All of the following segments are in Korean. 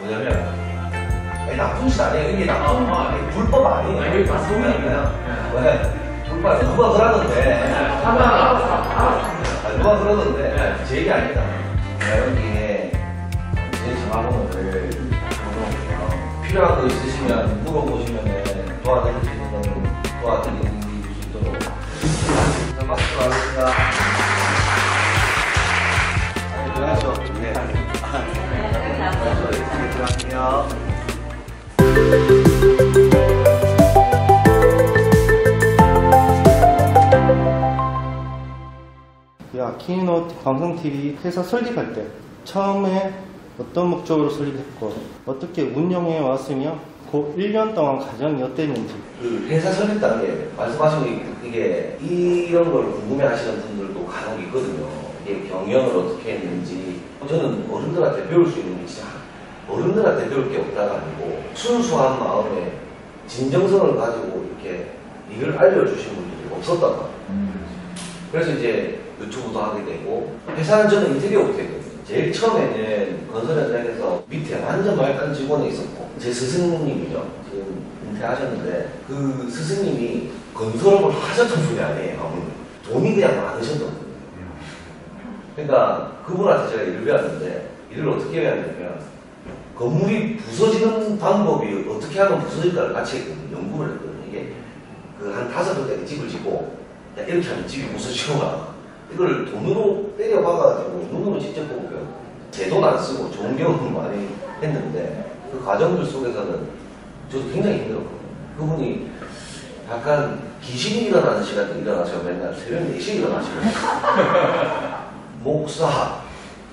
뭐냐면, 아니, 나쁜 짓 아니에요. 이게 나쁜, 불법 아니에요. 아니, 이게 다 소문이에요. 왜? 불법, 누가 그러던데. 누가 그러던데. 제 얘기 아니다. 내가 여기에 제 전화번호를 적어놓으면 필요한 거 있으시면 물어보시면 도와드릴 수 있는 거는 도와드릴 수 있도록. 마스크 하겠습니다. 들어가시죠. 네. 들어갈게요. 아키노 방송TV 회사 설립할 때 처음에 어떤 목적으로 설립했고 어떻게 운영해 왔으며 그 1년 동안 과정이 어땠는지. 그 회사 설립다는 게 말씀하신 이게 이런 걸 궁금해하시는 분들도 간혹 있거든요. 이게 경영을 어떻게 했는지. 저는 어른들한테 배울 수 있는 게 진짜 어른들한테 배울 게 없다가 아니고 순수한 마음에 진정성을 가지고 이렇게 일을 알려주신 분들이 없었단 말이에요. 그래서 이제 유튜브도 하게 되고, 회사는 저는 인테리어부터 했거든요. 제일 처음에는 건설 현장에서 밑에 완전 말단 직원이 있었고, 제 스승님이죠. 지금 은퇴하셨는데, 그 스승님이 건설업을 하셨던 분이 아니에요. 돈이 그냥 많으셨던 분이에요. 그러니까 그분한테 제가 일을 배웠는데, 일을 어떻게 배웠냐면, 건물이 부서지는 방법이 어떻게 하면 부서질까를 같이 했거든요. 연구를 했거든요. 이게 그 한 5번짜리 집을 짓고, 이렇게 하면 집이 부서지구나. 이걸 돈으로 때려박아가지고 눈으로 직접 보고 제 돈 안 쓰고 좋은 경험을 많이 했는데 그 과정들 속에서는 저도 굉장히 힘들었거든요. 그분이 약간 귀신이 일어나는 시간대 일어나셔. 맨날 새벽 4시에 일어나시거든요. 목사,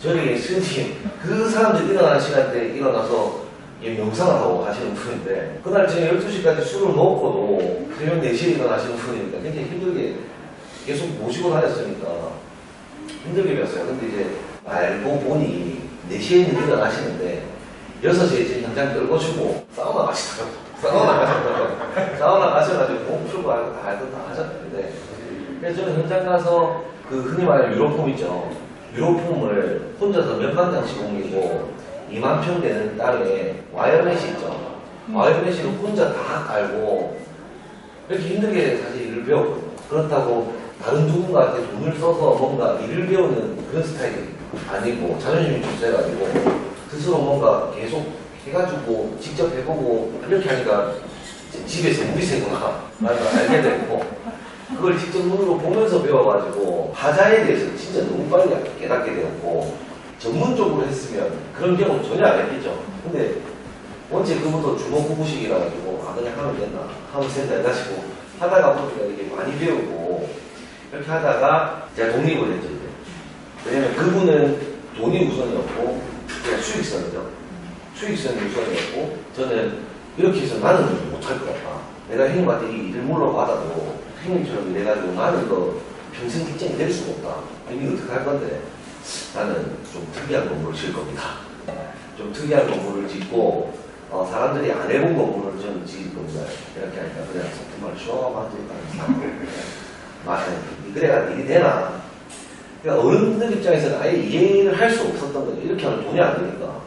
저희 스님, 그 사람들 일어나는 시간대에 일어나서 명상을 하고 하시는 분인데 그날 저녁 12시까지 술을 먹고도 새벽 4시에 일어나시는 분이니까 굉장히 힘들게 계속 모시고 다녔으니까 힘들게 배웠어요. 근데 이제 알고 보니 4시에는 일어나시는데 6시에 이제 현장 끌고 주고 사우나 가시더라고요. 사우나 가셔가지고 몸 풀고 알고 다 하셨는데 그래서 저는 현장 가서 그 흔히 말하는 유로폼 있죠. 유로폼을 혼자서 몇만 장씩 옮기고 2만 평 되는 땅에 와이어맷이 있죠. 와이어맷을 혼자 다 깔고 이렇게 힘들게 사실 일을 배웠거든요. 그렇다고 다른 누군가한테 돈을 써서 뭔가 일을 배우는 그런 스타일이 아니고 자존심이 좀 세가지고 스스로 뭔가 계속 해가지고 직접 해보고 이렇게 하니까 집에서 물이 새구나 라는 걸 알게 되고 그걸 직접 눈으로 보면서 배워가지고 하자에 대해서 진짜 너무 빨리 깨닫게 되었고 전문적으로 했으면 그런 경우는 전혀 안 했겠죠. 근데 원체 그것도 주먹구구식이라 가지고 그냥 하면 된다 하면 된다 해가지고 하다가 보니까 이렇게 많이 배우고 이렇게 하다가 제가 독립을 했죠. 이제. 왜냐면 그분은 돈이 우선이었고 그냥 수익성이죠. 수익성이 우선이었고 저는 이렇게 해서 나는 못할 것 같다. 내가 형님한테 이 일을 물러받아도 형님처럼 이래가지고 나는 너 평생 직장이 될 수가 없다. 형님 어떻게 할 건데 나는 좀 특이한 건물을 지을 겁니다. 좀 특이한 건물을 짓고 사람들이 안 해본 건물을 좀 지을 겁니다. 이렇게 하니까 그냥 정말 쇼만 들었다는 그래야 일이 되나? 그러니까 어른들 입장에서는 아예 이해를 할 수 없었던 거죠. 이렇게 하면 돈이 안 되니까.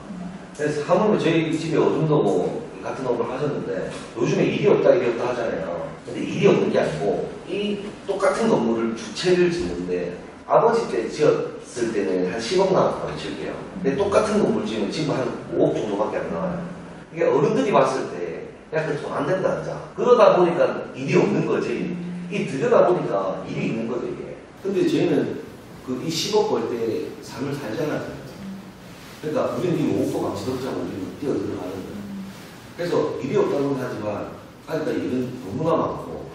그래서 하물며 저희 집에 어른도 뭐 같은 업을 하셨는데 요즘에 일이 없다 하잖아요. 근데 일이 없는 게 아니고 이 똑같은 건물을 두 채를 짓는데 아버지 때 지었을 때는 한 10억 나왔다고 칠게요. 근데 똑같은 건물 지으면 지금 한 5억 정도밖에 안 나와요. 이게 어른들이 봤을 때 야, 그 돈 안 된다 진짜. 그러다 보니까 일이 없는 거지. 이 들여다 보니까 일이 있는 거죠 이게. 근데 저희는 그 이 10억 벌 때 삶을 살잖아요. 그러니까 우리는 이 5억 방 지덕자고 우리는 뛰어들어가는 거예요. 그래서 일이 없다고는 하지만 그러니까 일은 너무나 많고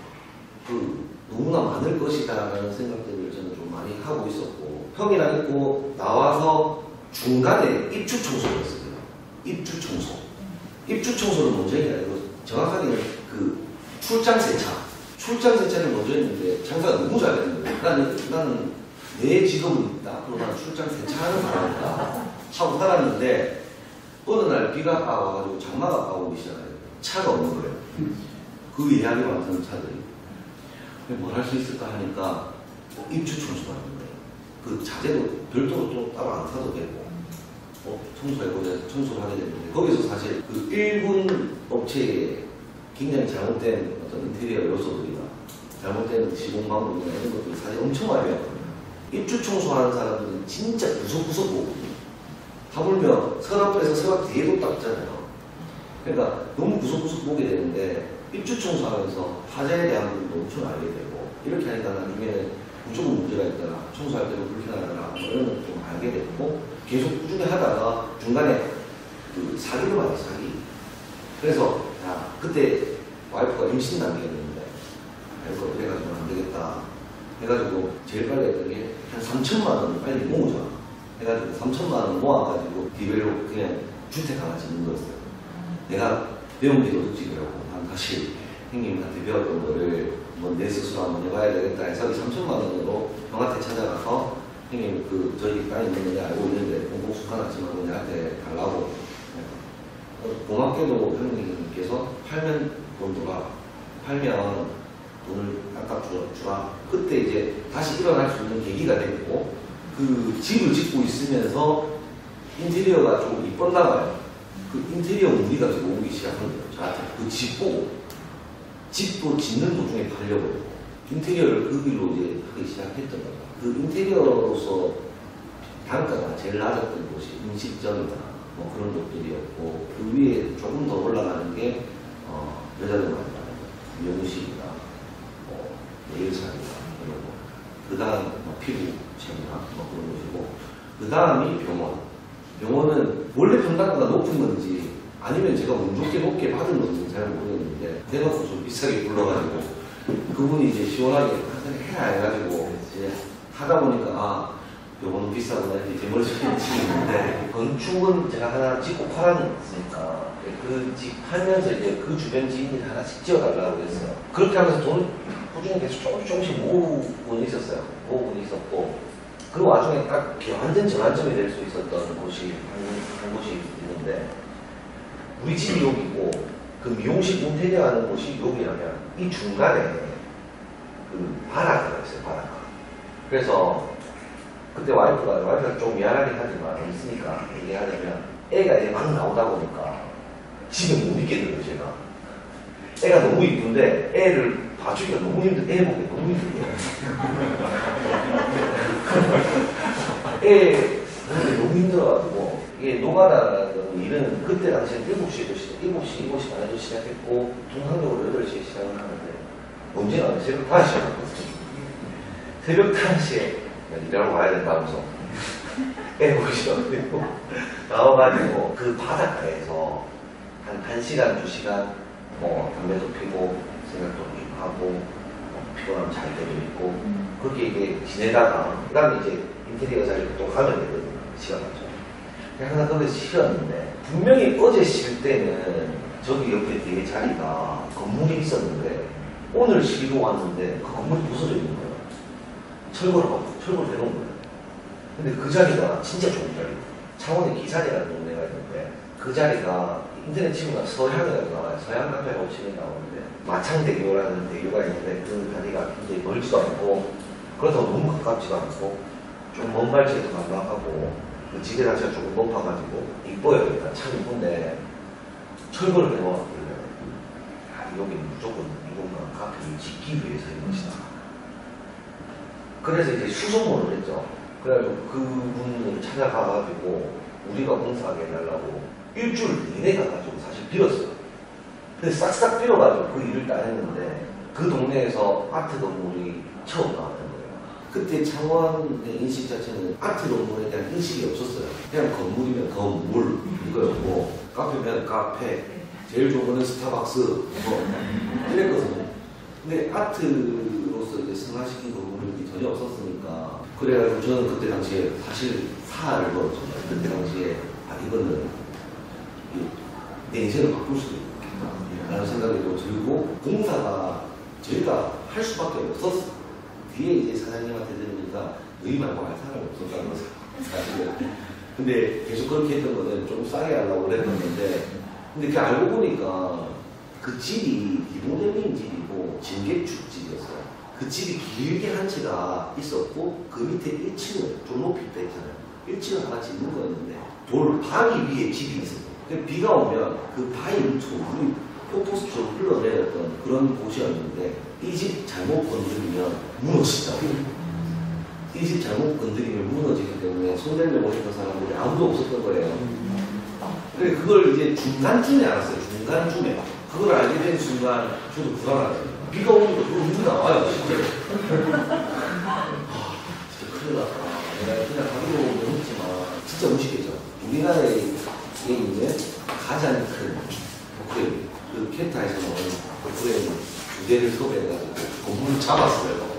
그 너무나 많을 것이다라는 생각들을 저는 좀 많이 하고 있었고 형이랑 있고 나와서 중간에 입주 청소를 했습니다. 입주 청소. 입주 청소를 먼저 했냐 이거 정확하게는 그 출장 세차. 출장 세차를 먼저 했는데 장사가 너무 잘했는 거예요. 나는 내 직업은 앞으로 나는 출장 세차하는 사람이다 하고 살았는데 어느 날 비가 와가지고 장마가 오기 시작해요. 차가 없는 거예요. 그 예약이 많다는 차들이. 뭘 할 수 있을까 하니까 입주 청소를 하는 거예요. 그 자재도 별도로 또 따로 안 사도 되고 청소해보자 청소를 하게 됐는데 거기서 사실 그 1군 업체에 굉장히 잘못된 어떤 인테리어 요소들이나 잘못된 시공 방법이나 이런 것들이 사실 엄청 많이 배웠거든요. 입주 청소하는 사람들은 진짜 구석구석 보거든요. 하물며 서랍에서 서랍 뒤에도 닦잖아요. 그러니까 너무 구석구석 보게 되는데 입주 청소하면서 화재에 대한 부분도 엄청 알게 되고 이렇게 하니까 나중에는 무조건 문제가 있더라, 청소할 때도 불편하더라, 뭐 이런 것도 좀 알게 됐고 계속 꾸준히 하다가 중간에 그 사기를 받았어, 사기. 그래서 야, 그때 와이프가 임신 단계였는데 이거 그래가지고 안 되겠다 해가지고 제일 빨리 했던 게 한 3천만 원 빨리 모으자 해가지고 3천만 원 모아가지고 디벨로 그냥 주택 하나 짓는 거였어요. 내가 배운 게 도둑질이라고 난 다시 형님한테 배웠던 거를 뭐 내 스스로 한번 해봐야 되겠다 해서 3천만 원으로 형한테 찾아가서 형님 그 저희 땅이 있는데 알고 있는데 공복숙 하나 지금 내한테 달라고 고맙게도 형님께서 팔면 돈 줘라, 팔면 돈을 깎아 주라. 그때 이제 다시 일어날 수 있는 계기가 됐고 그 집을 짓고 있으면서 인테리어가 좀 이뻤나 봐요. 그 인테리어 무리가 들어오기 시작한 거예요. 저한테 그 집 보고 집도 짓는 도중에 팔려고 인테리어를 그 길로 이제 하기 시작했던 거죠. 그 인테리어로서 단가가 제일 낮았던 곳이 음식점이나 뭐 그런 곳들이었고 그 위에 조금 더 올라가는 게 여자들 많이 가는 거, 미용실이나 뭐 네일살이나 이런 거. 그 다음 뭐 피부청이나 뭐 그런 곳이고 그 다음이 병원. 병원은 원래 평당가가 높은 건지 아니면 제가 운 좋게 높게 받은 건지 잘 모르겠는데 대놓고 좀 비싸게 불러가지고 그분이 이제 시원하게 해야 해가지고 이제 하다 보니까 아 병원은 비싸구나 이렇게 제 머릿속에 치는데 건축은 제가 하나 짓고 팔았으니까 그 집 팔면서 이제 그 주변 지인들이 하나씩 지어달라고 했어요. 그렇게 하면서 돈을 꾸준히 계속 조금씩 모으곤 있었어요. 모으곤 있었고 그 와중에 딱 완전 전환점이 될 수 있었던 곳이 한 곳이 있는데 우리 집이 여기고 그 미용실 인테리어 하는 곳이 여기라면 이 중간에 그 바닷가가 있어요. 바닷가. 그래서 그때 와이프가 좀 미안하긴 하지만 있으니까 얘기하자면 애가 이제 막 나오다 보니까 집에 못 있겠는 거예요. 제가 애가 너무 이쁜데 애를 봐주기가 너무 힘들어. 애 보기 너무 힘들어요. 애 너무 힘들어가지고 이게 노가다라는 일은 그때 당시에 7시 반에 시작했고 통상적으로 8시에 시작을 하는데 언제나 새벽 5시에 갔거든요. 새벽 5시에 일하러 가야 된다면서 애 보시더라고요. 나와가지고 그 바닷가에서 한 1시간, 2시간 뭐 담배도 피고 생각도 하고 피곤하면 잘 때도 있고 그렇게 이제 지내다가 그 다음에 이제 인테리어 자리로 또 가면 되거든요. 시간 맞죠. 항상 거기서 쉬었는데 분명히 어제 쉴 때는 저기 옆에 뒤에 자리가 건물이 있었는데 오늘 쉬러 왔는데 그 건물이 부서져 있는 거예요. 철거를 해놓은 거예요. 근데 그 자리가 진짜 좋은 자리. 창원에 기산이라는 동네가 있는데 그 자리가 인터넷 치면 서향이라고 나와요. 서향 카페라고 치면 나오는데 마창대교라는 대교가 있는데 그 다리가 굉장히 멀지도 않고 그렇다고 너무 가깝지도 않고 좀 먼 발치에서 가까하고 그 지대 자체가 조금 높아가지고 이뻐요. 일단 참 이쁜데 철거를 해놓았길래 여기는 무조건 이곳만 카페를 짓기 위해서 인 것이다. 그래서 이제 수소문을 했죠. 그래가지고 그분을 찾아가가지고 우리가 공사하게 해달라고 일주일 내내 가가지고 사실 빌었어요. 근데 싹싹 빌어가지고 그 일을 다 했는데 그 동네에서 아트 건물이 처음 나왔던 거예요. 그때 창원의 인식 자체는 아트 건물에 대한 인식이 없었어요. 그냥 건물이면 건물 이거였고 카페면 카페, 제일 좋은 거는 스타벅스 뭐 이랬거든요. 근데 아트로서 이제 승화시킨 건물이 전혀 없었으니까 그래가지고 저는 그때 당시에 사실 사활을 걸었잖아요. 그때 당시에 이거는 내 인생을 바꿀 수도 있겠다 라는 생각이 좀 들고 공사가 저희가 할 수밖에 없었어요. 뒤에 이제 사장님한테 들으니까 너희 말고 할 사람이 없었다는 거죠. 사실은. 근데 계속 그렇게 했던 거는 좀 싸게 하려고 그랬던 건데 근데 그 알고 보니까 그 집이 리모델링 집이고 진개축 집이었어요. 그 집이 길게 한 채가 있었고 그 밑에 1층을 좀 높이 때 있잖아요. 1층을 하나 짓는 거였는데 돌 바위 위에 집이 있었어. 비가 오면 그 바위 밑으로 물이 폭포수처럼 흘러내렸던 그런 곳이었는데 이 집 잘못 건드리면 무너진다. 이 집 잘못 건드리면 무너지기 때문에 손대려고 했던 사람들이 아무도 없었던 거예요. 그래 그걸 이제 중간쯤에 알았어요. 중간쯤에 그걸 알게 된 순간 저도 불안하더라고요. 비가 오니까 그거 눈이 나와요. 진짜. 진짜 큰일 났다. 내가 그냥 가기로 했지만 진짜 무식해져. 우리나라에 있는 가장 큰 포크레인, 그 켄타에서는 포크레인 2대를 섭외해가지고 건물을 잡았어요.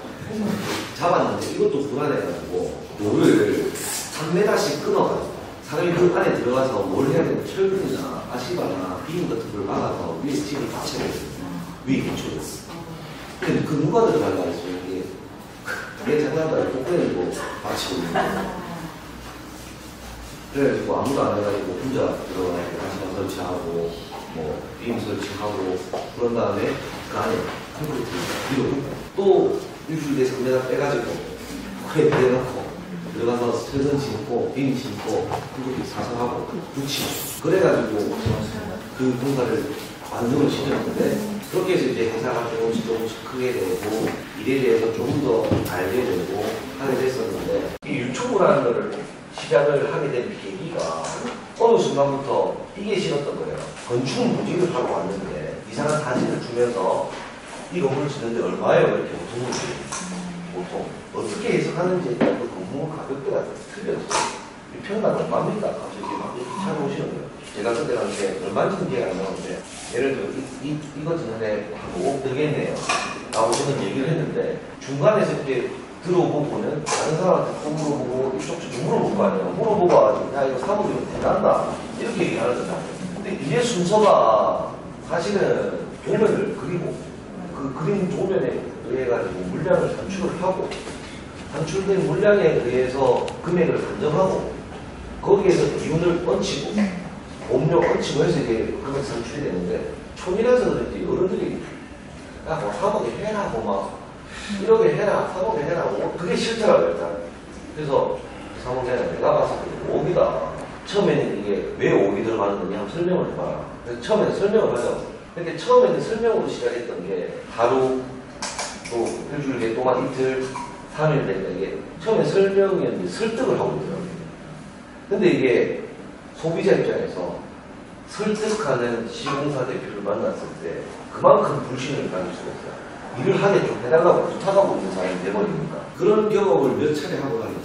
잡았는데 이것도 불안해가지고 돌을 3m씩 끊어가지고 사람이 그 안에 들어가서 뭘 해야 되는 철근이나 아시바나 비임 같은 걸 막아서 위에 집을 받쳐야 돼요. 위에 기초였어. 근데 그 누가 들어갈까 했어요. 이게 내 장난감을 포크레인으로 받치고 있는 거예요. 그래가지고 아무도 안 해가지고 혼자 들어가서 가시마 설치하고 뭐 비임 설치하고 그런 다음에 그 안에 콘크리트 위로 또 일주일에 3m 빼가지고 코에 대놓고 들어가서 철선 심고 비임 심고 콘크리트 사서하고 붙이고 그래가지고 그 공사를 완성을 시켰는데 그렇게 해서 이제 회사가 조금씩 크게 되고 일에 대해서 조금 더 알게 되고 하게 됐었는데 이 유튜브라는 거를 시작을 하게 된 계기가 어느 순간부터 이게 싫었던 거예요. 건축 무직을 하고 왔는데 이상한 사진을 주면서 이 건물을 짓는데 얼마예요? 이렇게 보통 분들이 보통 어떻게 해석하는지 그 건물 가격대가 틀렸어요. 이 평당 얼마입니까? 갑자기 막 이렇게 찾아오시는 거예요. 제가 그때 당시에 얼마인지는 기억이 안 나는데 예를 들어 이거 짓는데 한 5억 들겠네요 라고 저는 얘기를 했는데 중간에서 이렇게 들어오고 보면 다른 사람한테 또 물어보고 이쪽 물어볼 거 아니에요. 물어보고 야 이거 3억이면 대단하다 이렇게 얘기하잖아요. 근데 이게 순서가 사실은 도면을 그리고 그 그림 도면에 의해 가지고 물량을 산출을 하고 산출된 물량에 의해서 금액을 산정하고 거기에서 기운을 얹히고 음료 얹히고 해서 이게 금액 산출이 되는데 촌이라서 그런지 어른들이 야뭐 3억에 해라 막 1억에 해라, 3억에 해라, 그게 싫더라고요, 일단. 그래서 3억 해라, 내가 봤을 때 5억이다. 처음에는 이게 왜 5억이 들어가는 거냐 하면 설명을 해봐라. 그래서 처음에는 설명을 하자고. 근데 처음에는 설명으로 시작했던 게 하루, 또 일주일에 동안 이틀, 3일 되니까 이게 처음에 설명이었는데 설득을 하고 있더라고요. 근데 이게 소비자 입장에서 설득하는 시공사 대표를 만났을 때 그만큼 불신을 가질 수가 있어요. 일을 하게 좀 해달라고 부탁하고 있는 사람이 돼버리니까. 그런 경험을 몇 차례 하고 나니까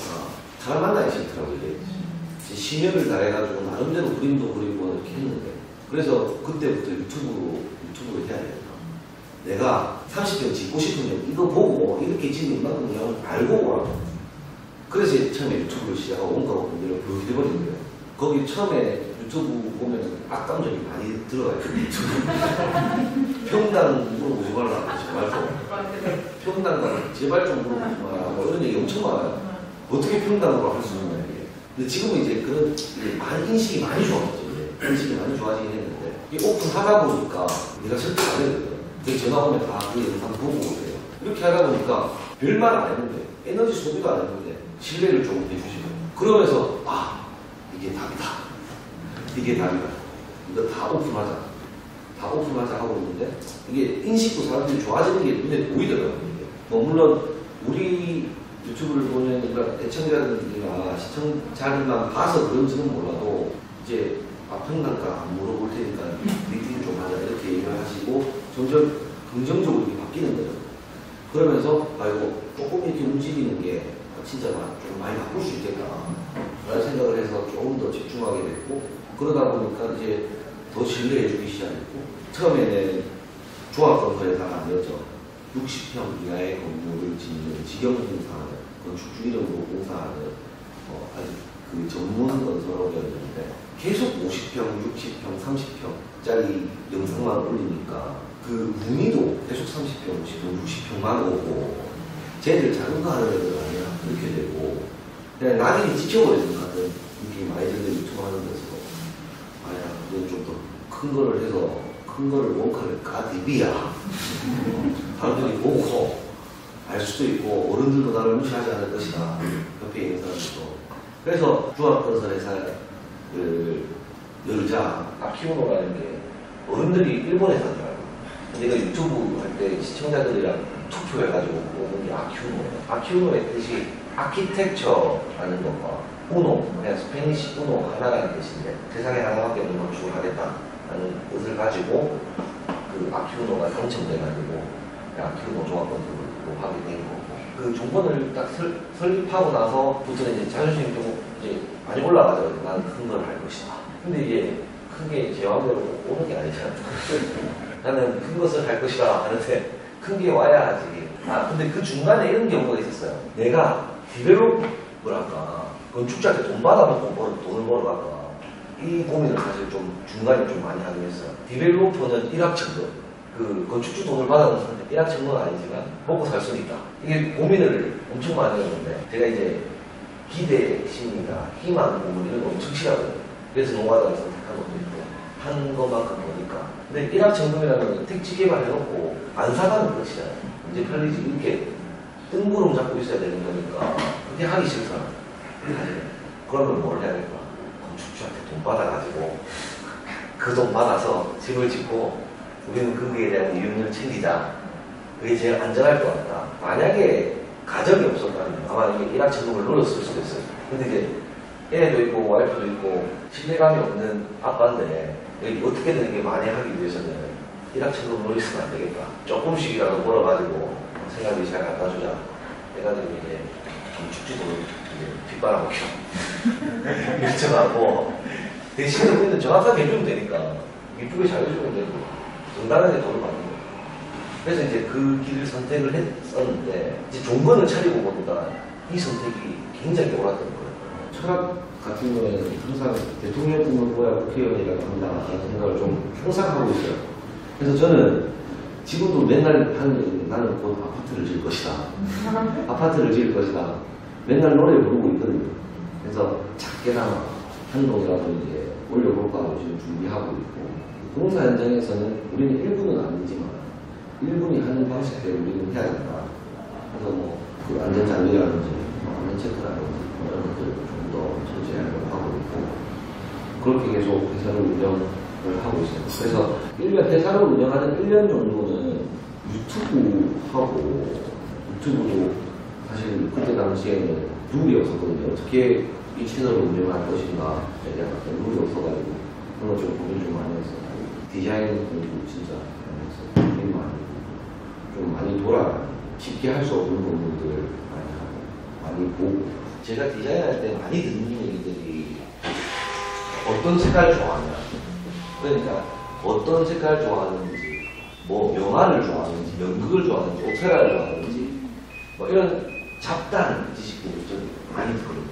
사람 만나기 싫더라고요. 이제 심혈을 다해가지고 나름대로 그림도 그리고 이렇게 했는데 그래서 그때부터 유튜브를 해야 되겠다. 내가 30평 짓고 싶으면 이거 보고 이렇게 짓는 이만큼 그냥 알고 오라고. 그래서 처음에 유튜브를 시작하고 온갖 분들을 보여드려버린 거예요. 거기 처음에 유튜브 보면 악감정이 많이 들어가요. 평당 물어보지 말라고 제발 좀. 평당 제발 좀 물어보지 마라. 뭐 이런 얘기 엄청 많아요. 어떻게 평당으로 할 수 있냐 이게. 근데 지금은 이제 그런 인식이 많이 좋아졌죠. 인식이 많이 좋아지긴 했는데 이 오픈하다 보니까 내가 설득 안 해야 되거든. 되게 전화 오면 다 그 영상 보고 오세요. 이렇게 하다 보니까 별말 안 했는데 에너지 소비도 안 했는데 신뢰를 조금 해주시고 그러면서 이게 답이다. 이게 답이다. 이거 다 오픈하자. 다 오픈하자 하고 있는데 이게 인식도 사람들이 좋아지는 게 눈에 보이더라고요. 뭐 물론 우리 유튜브를 보는 그러니까 애청자들이나 시청자들만 봐서 그런지는 몰라도 이제 평당가 안 물어볼 테니까 리뷰 좀 하자 이렇게 얘기를 하시고 점점 긍정적으로 이렇게 바뀌는 거예요. 그러면서 이거 조금 이렇게 움직이는 게 진짜 좀 많이 바꿀 수 있겠다 라는 생각을 해서 조금 더 집중하게 됐고 그러다 보니까 이제 더 신뢰해 주기 시작했고 처음에는 조합건설에다가 아니었죠. 60평 이하의 건물을 짓는 직영공사하는 건축 주기적으로 공사하는 아주 그 전문 건설업이었는데 계속 50평, 60평, 30평짜리 영상만 올리니까 그 문의도 계속 30평, 50평, 60평만 오고 쟤들 작은 거 하는 애들 아니야 이렇게 되고 그냥 낙인이 찍혀버리는 것 같은 느낌이 많이 들는 유튜브 하는 데서 이건 좀 더 큰 거를 해서 큰 거를 원가를 까디비야 사람들이 보고 알 수도 있고 어른들도 나를 무시하지 않을 것이다 옆에 있는 사람들도 그래서 조합건설회사에 그 여자 아키우노라는 게 어른들이 일본에서 하더라고요. 근데 이거 유튜브 할 때 시청자들이랑 투표해가지고 뽑은 게 아키우노예요. 아키우노의 뜻이 아키텍처라는 것과 우노, 그냥 스페니시 우노 하나라는 뜻인데 세상에 하나밖에 없는 건축을 하겠다라는 뜻을 가지고 그 아키우노가 당첨돼가지고 아키우노 조합원으로 하게 된 거고 그 조건을 딱 설립하고 나서부터는 이제 자존심이 좀 이제 많이 올라가더라고요. 나는 큰 걸 할 것이다. 근데 이게 크게 제 마음대로 오는 게 아니잖아요. 나는 큰 것을 할 것이다 하는데 큰 게 와야 하지. 아 근데 그 중간에 이런 경우가 있었어요. 내가 디벨로퍼랄까 건축자한테 돈 받아먹고 돈을 벌어갈까 이 고민을 사실 좀 중간에 좀 많이 하긴 했어요. 디벨로퍼는 일확천금 그 건축주 돈을 받아먹는 사람한테 일확천금은 아니지만 먹고 살 수는 있다. 이게 고민을 엄청 많이 했는데 제가 이제 기대심이나 희망 부분 이런 거 엄청 싫어하거든요. 그래서 농가다를 선택한 것도 있고 한 것만큼 보니까 근데 일확천금이라는 택지 개발해놓고 안 사가는 것이잖아요. 이제 편리지 이렇게 뜬구름 잡고 있어야 되는 거니까 그게 하기 싫더라고요. 그러면 뭘 해야 될까? 건축주한테 돈 받아가지고 그 돈 받아서 집을 짓고 우리는 거기에 대한 이윤을 챙기자. 그게 제일 안전할 것 같다. 만약에 가정이 없었다면 아마 이게 일확천금을 눌렀을 수도 있어요. 근데 이제 애도 있고 와이프도 있고 신뢰감이 없는 아빠인데 여기 어떻게든 이게 많이 하기 위해서는 일확천금을 노리으면 안 되겠다. 조금씩이라도 벌어가지고 생각이 잘 갖다 주자. 해가지고 이제 건축지도 이제 뒷바라보고 요청하고 대신에 우리는 정확하게 해주면 되니까 이쁘게 잘 해주면 되고 정당하게 돈을 받는 거예요. 그래서 이제 그 길을 선택을 했었는데 이제 종건을 차리고 보니까 이 선택이 굉장히 옳았던 거예요. 철학 같은 경우에는 항상 대통령님을 보야 국회의원이라고 한다는 생각을 좀 항상 하고 있어요. 그래서 저는 지금도 맨날 하는 얘기는 나는 곧 아파트를 지을 것이다. 아파트를 지을 것이다. 맨날 노래 부르고 있거든요. 그래서 작게나마 한 동이라도 이제 올려볼까 하고 지금 준비하고 있고 공사 현장에서는 우리는 1분은 아니지만 1분이 하는 방식대로 우리는 해야 된다. 그래서 뭐 그 안전장비라든지 안전 체크라든지 이런 것들을 좀 더 철저하게 하고 있고 그렇게 계속 회사를 운영을 하고 있어요. 그래서 1년 회사를 운영하는 1년 정도는 유튜브하고 유튜브도 사실 그때 당시에는 룰이 없었거든요. 어떻게 이 채널을 운영할 것인가에 대한 어떤 룰이 없어가지고 그런 거 좀 고민 좀 많이 했어요. 디자인 공부 진짜 많이 했어요. 고민 많이 좀 많이 돌아 쉽게 할 수 없는 부분들 많이 하고 많이 보고 제가 디자인할 때 많이 듣는 얘기들이 어떤 색깔 좋아하냐 그러니까 어떤 색깔 좋아하는지 뭐 명화를 좋아하는지 연극을 좋아하는지 오페라를 좋아하는지 뭐 이런 잡다한 지식들을 좀 많이 듣거든요.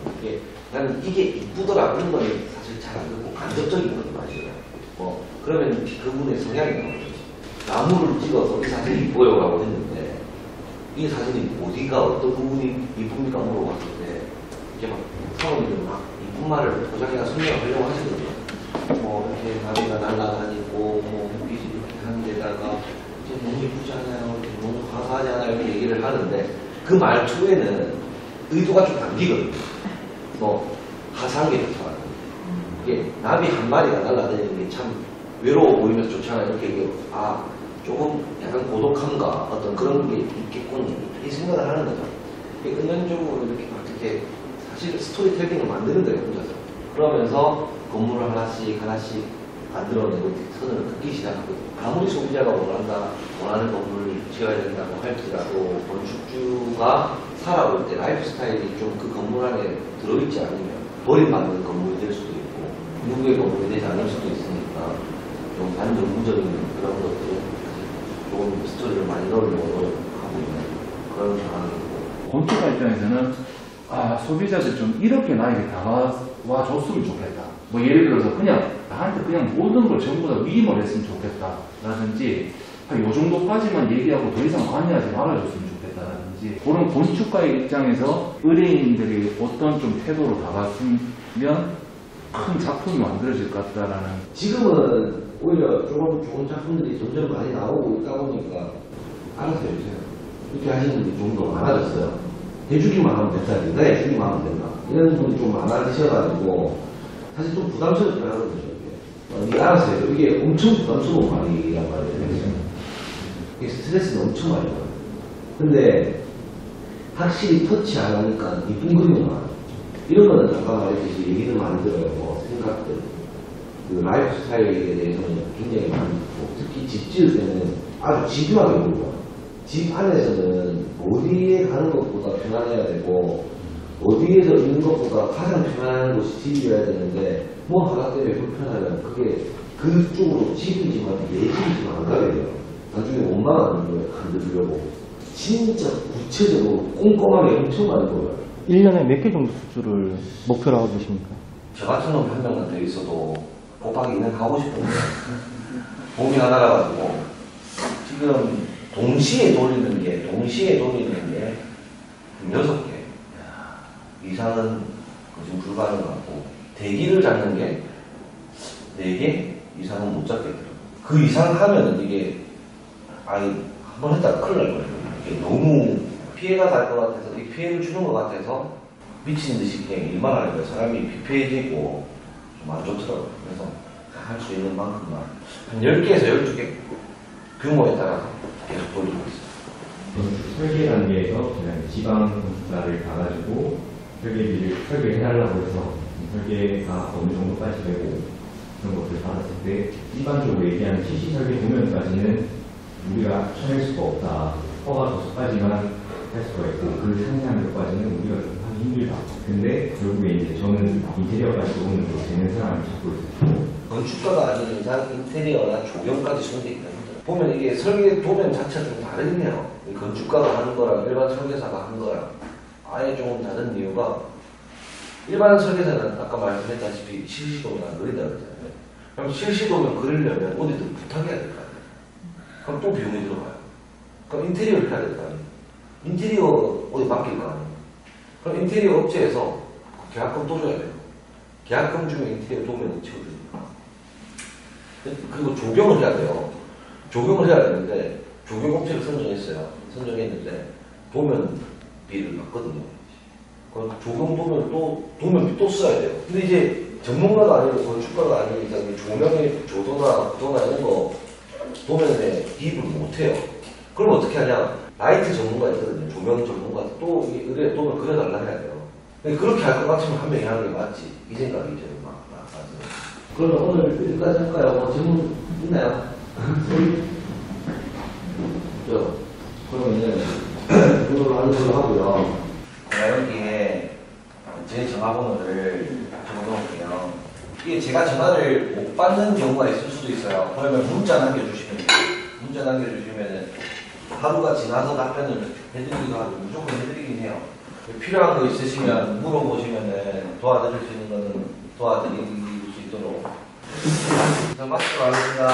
나는 이게 이쁘더라 그런 거는 사실 잘 안 듣고 간접적인 건 맞아요. 뭐 그러면 그분의 성향이 나오죠. 나무를 찍어서 이 사진이 이뻐요라고 했는데 이 사진이 어디가 어떤 부분이 이쁩니까 물어봤을 때 이게 막 사모님들 막 이쁜 말을 도자기가 설명하려고 하시거든요. 뭐 이렇게 나비가 날아다니고 뭐 햇빛이 이렇게 하는 데다가 이제 너무 이쁘지 않아요, 너무 화사하지 않아요 이렇게 얘기를 하는데 그 말투에는 의도가 좀 담기거든요. 뭐 화사한 게 좋잖아요. 이게 나비 한 마리가 날아다니는 게 참 외로워 보이면서 좋잖아요. 이렇게 얘기해요. 아 조금 약간 고독함과 어떤 그런 게 있겠군 이 생각을 하는 거죠. 은연적으로 이렇게 막 이렇게 사실 스토리텔링을 만드는 거예요 혼자서. 그러면서 건물을 하나씩 만들어내고 선을 긋기 시작하거든요. 아무리 소비자가 원하는 건물을 지어야 된다고 할지라도 건축주가 살아올 때 라이프 스타일이 좀 그 건물 안에 들어있지 않으면 버림받는 건물이 될 수도 있고 누구의 건물이 되지 않을 수도 있으니까 좀 반정부적인 그런 것들을 좋은 스토리를 많이 넣으려고 노력하고 있는 그런 상황이고 건축가 입장에서는 소비자들 좀 이렇게 나에게 다가와 줬으면 좋겠다. 뭐 예를 들어서 그냥 나한테 그냥 모든 걸 전부 다 위임을 했으면 좋겠다 라든지 요 정도까지만 얘기하고 더 이상 관여하지 말아줬으면 좋겠다라든지 그런 건축가의 입장에서 의뢰인들이 어떤 좀 태도로 다가왔으면 큰 작품이 만들어질 것 같다라는. 지금은 오히려 조금 좋은 작품들이 점점 많이 나오고 있다 보니까 알아서 해주세요. 이렇게 하시는 분이 좀 더 많아졌어요. 해주기만 하면 된다. 내가 해주기만 하면 된다. 이런 분이 좀 많아지셔가지고 사실 좀 부담스럽긴 하거든요. 이게 알아서 해요. 이게 엄청 부담스러운 말이란 말이에요. 이게 스트레스는 엄청 많이 받아요. 근데 확실히 터치 안 하니까 이쁜 그림은 많아요. 이런 거는 잠깐 말했듯이 얘기도 많이 들어요. 뭐 생각들, 그 라이프 스타일에 대해서는 굉장히 많이 듣고, 특히 집 지을 때는 아주 집요하게 보고요. 집 안에서는 어디에 가는 것보다 편안해야 되고, 어디에서 있는 것보다 가장 편안한 곳이 집이어야 되는데, 뭐 하나 때문에 불편하면 그게 그쪽으로 집이지만 내 집이지만 안 가게 돼요. 나중에 원망하는 거예요. 건드리려고. 진짜 구체적으로 꼼꼼하게 엄청 많이 보여요. 1년에 몇 개 정도 수주를 목표로 하고 계십니까? 저 같은 놈 한 명만 더 있어도 곱하기 2는 가고 싶은데 몸이 하나라 가지고 지금 동시에 돌리는 게 6개 이상은 지금 불가능한 것 같고, 대기를 잡는 게 4개 이상은 못 잡겠더라고요. 그 이상 하면은 이게 한번 했다가 큰일 날 거예요. 이게 너무 피해가 갈 것 같아서, 이 피해를 주는 것 같아서 미친 듯이 그냥 일만 하는 거예요. 사람이 피폐해지고 좀 안 좋더라고요. 그래서 할 수 있는 만큼만 한 10개에서 12개 규모에 따라서 계속 돌리고 있어요. 설계 단계에서 그냥 지방 공사를 가가지고 설계해달라고 해서 설계가 어느 정도까지 되고 그런 것들을 받았을 때 일반적으로 얘기하는 CC 설계 도면까지는 우리가 쳐낼 수가 없다. 허가 도서까지만 할 수가 있고 그 상세한 것까지는 우리가 좀 하기 힘들다. 근데 결국에 이제 저는 인테리어까지 오는 거 되는 사람을 찾고 있었고, 건축가가 아닌 이상 인테리어나 조경까지 손대기가 힘들어요. 보면 이게 설계 도면 자체가 좀 다르네요. 건축가가 하는 거랑 일반 설계사가 하는 거랑 아예 조금 다른 이유가, 일반 설계사는 아까 말씀했다시피 실시도면 안 그린다 그러잖아요. 그럼 실시도면 그리려면 어디든 부탁해야 될 거 아니에요. 그럼 또 비용이 들어가요. 그럼 인테리어를 해야 될 거 아니에요. 인테리어 어디 맡길 거 아니에요. 그럼 인테리어 업체에서 계약금 또 줘야 돼요. 계약금 주면 인테리어 도면을 채워줍니다. 그리고 조경을 해야 돼요. 조경을 해야 되는데 조경업체를 선정했는데 도면비를 받거든요. 그럼 조경 도면비 또 써야 돼요. 근데 이제 전문가가 아니고 건축가가 아닌 이상 조명의 조도나 구도나 이런 거 도면에 기입을 못해요. 그럼 어떻게 하냐? 라이트 전문가 있거든요. 조명 전문가 또 의뢰 도면 그려달라 해야 돼요. 근데 그렇게 할 것 같으면 한 명이 하는 게 맞지. 이 생각이 이제 맞아요. 그러면 오늘 여기까지 할까요? 뭐 질문 있나요? 그러면은 이걸로 하는 걸로 하고요. 제가 여기에 제 전화번호를 적어놓을게요. 이게 제가 전화를 못 받는 경우가 있을 수도 있어요. 그러면 문자 남겨주시면 돼요. 문자 남겨주시면은 하루가 지나서 답변을 해드리기도 하고 무조건 해드리긴 해요. 필요한 거 있으시면 물어보시면은 도와드릴 수 있는 거는 도와드릴 수 있도록. 자, 마치도록 하겠습니다.